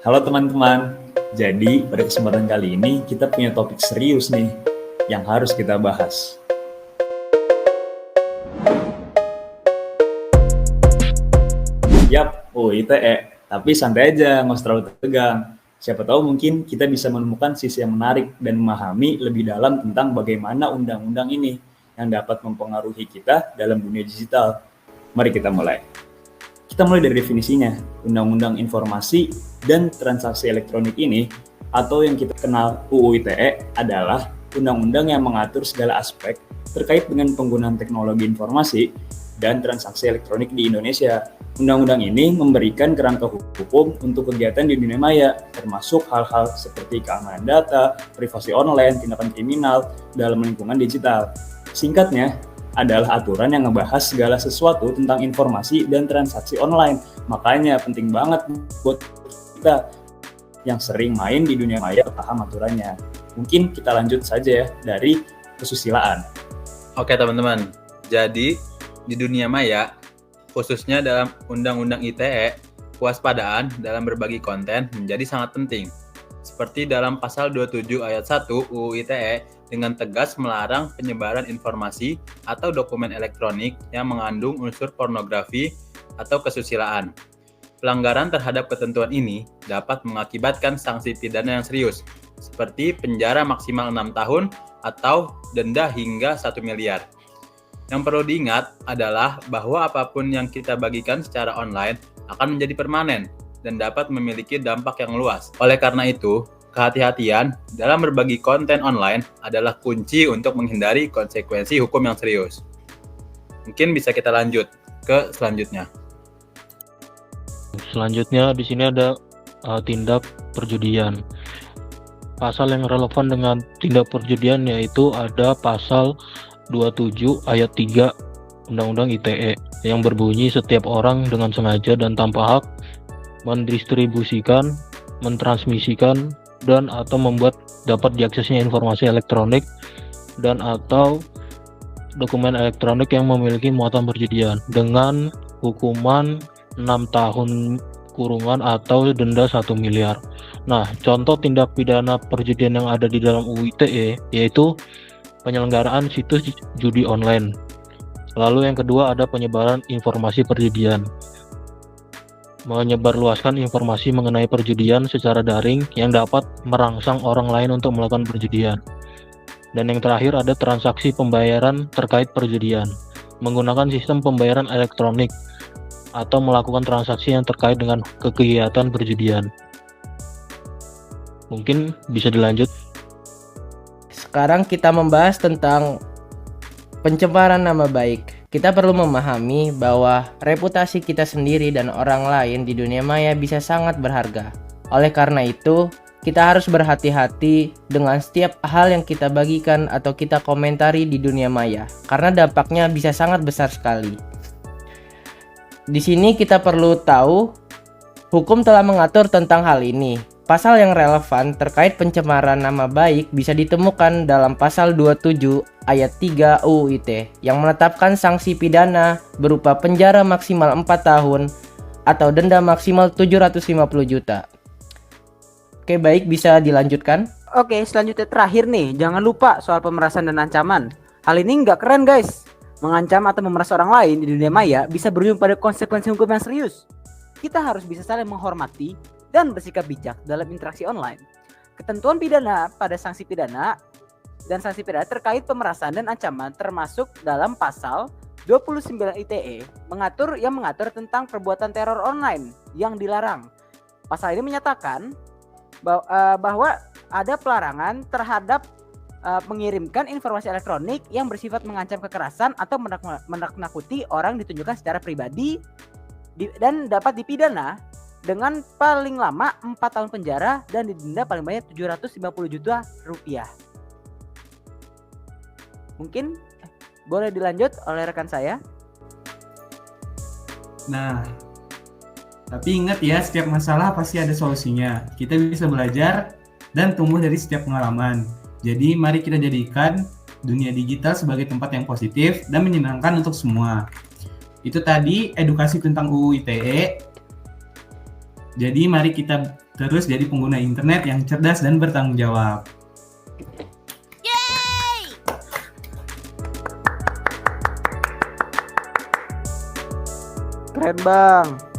Halo teman-teman, jadi pada kesempatan kali ini kita punya topik serius nih yang harus kita bahas. Yap, ITE, tapi santai aja, nggak usah terlalu tegang. Siapa tahu mungkin kita bisa menemukan sisi yang menarik dan memahami lebih dalam tentang bagaimana undang-undang ini yang dapat mempengaruhi kita dalam dunia digital. Mari kita mulai. Kita mulai dari definisinya. Undang-Undang Informasi dan Transaksi Elektronik ini, atau yang kita kenal UU ITE, adalah undang-undang yang mengatur segala aspek terkait dengan penggunaan teknologi informasi dan transaksi elektronik di Indonesia. Undang-undang ini memberikan kerangka hukum untuk kegiatan di dunia maya, termasuk hal-hal seperti keamanan data, privasi online, tindakan kriminal dalam lingkungan digital. Singkatnya, adalah aturan yang ngebahas segala sesuatu tentang informasi dan transaksi online. Makanya penting banget buat kita yang sering main di dunia maya paham aturannya. Mungkin kita lanjut saja ya dari kesusilaan. Oke teman-teman, jadi di dunia maya, khususnya dalam Undang-Undang ITE, kewaspadaan dalam berbagi konten menjadi sangat penting. Seperti dalam pasal 27 ayat 1 UU ITE dengan tegas melarang penyebaran informasi atau dokumen elektronik yang mengandung unsur pornografi atau kesusilaan. Pelanggaran terhadap ketentuan ini dapat mengakibatkan sanksi pidana yang serius, seperti penjara maksimal 6 tahun atau denda hingga 1 miliar. Yang perlu diingat adalah bahwa apapun yang kita bagikan secara online akan menjadi permanen dan dapat memiliki dampak yang luas. Oleh karena itu, kehati-hatian dalam berbagi konten online adalah kunci untuk menghindari konsekuensi hukum yang serius. Mungkin bisa kita lanjut ke selanjutnya. Selanjutnya di sini ada tindak perjudian. Pasal yang relevan dengan tindak perjudian yaitu ada pasal 27 ayat 3 Undang-Undang ITE yang berbunyi setiap orang dengan sengaja dan tanpa hak mendistribusikan, mentransmisikan dan atau membuat dapat diaksesnya informasi elektronik dan atau dokumen elektronik yang memiliki muatan perjudian dengan hukuman 6 tahun kurungan atau denda 1 miliar. Nah, contoh tindak pidana perjudian yang ada di dalam UU ITE yaitu penyelenggaraan situs judi online. Lalu yang kedua ada penyebaran informasi perjudian. Menyebarluaskan informasi mengenai perjudian secara daring yang dapat merangsang orang lain untuk melakukan perjudian. Dan yang terakhir ada transaksi pembayaran terkait perjudian, menggunakan sistem pembayaran elektronik atau melakukan transaksi yang terkait dengan kegiatan perjudian. Mungkin bisa dilanjut. Sekarang kita membahas tentang pencemaran nama baik. Kita perlu memahami bahwa reputasi kita sendiri dan orang lain di dunia maya bisa sangat berharga. Oleh karena itu, kita harus berhati-hati dengan setiap hal yang kita bagikan atau kita komentari di dunia maya, karena dampaknya bisa sangat besar sekali. Di sini kita perlu tahu, hukum telah mengatur tentang hal ini. Pasal yang relevan terkait pencemaran nama baik bisa ditemukan dalam pasal 27 ayat 3 UU ITE yang menetapkan sanksi pidana berupa penjara maksimal 4 tahun atau denda maksimal 750 juta. Oke, baik, bisa dilanjutkan. Oke, selanjutnya terakhir nih, jangan lupa soal pemerasan dan ancaman. Hal ini nggak keren guys. Mengancam atau memeras orang lain di dunia maya bisa berujung pada konsekuensi hukum yang serius. Kita harus bisa saling menghormati dan bersikap bijak dalam interaksi online. Ketentuan pidana pada sanksi pidana dan sanksi pidana terkait pemerasan dan ancaman termasuk dalam pasal 29 ITE mengatur tentang perbuatan teror online yang dilarang. Pasal ini menyatakan bahwa ada pelarangan terhadap mengirimkan informasi elektronik yang bersifat mengancam kekerasan atau menakut-nakuti orang ditunjukkan secara pribadi dan dapat dipidana dengan paling lama 4 tahun penjara dan didenda paling banyak 750 juta rupiah. Mungkin boleh dilanjut oleh rekan saya. Nah, tapi ingat ya, setiap masalah pasti ada solusinya. Kita bisa belajar dan tumbuh dari setiap pengalaman. Jadi mari kita jadikan dunia digital sebagai tempat yang positif dan menyenangkan untuk semua. Itu tadi edukasi tentang UU ITE. Jadi mari kita terus jadi pengguna internet yang cerdas dan bertanggung jawab. Keren bang.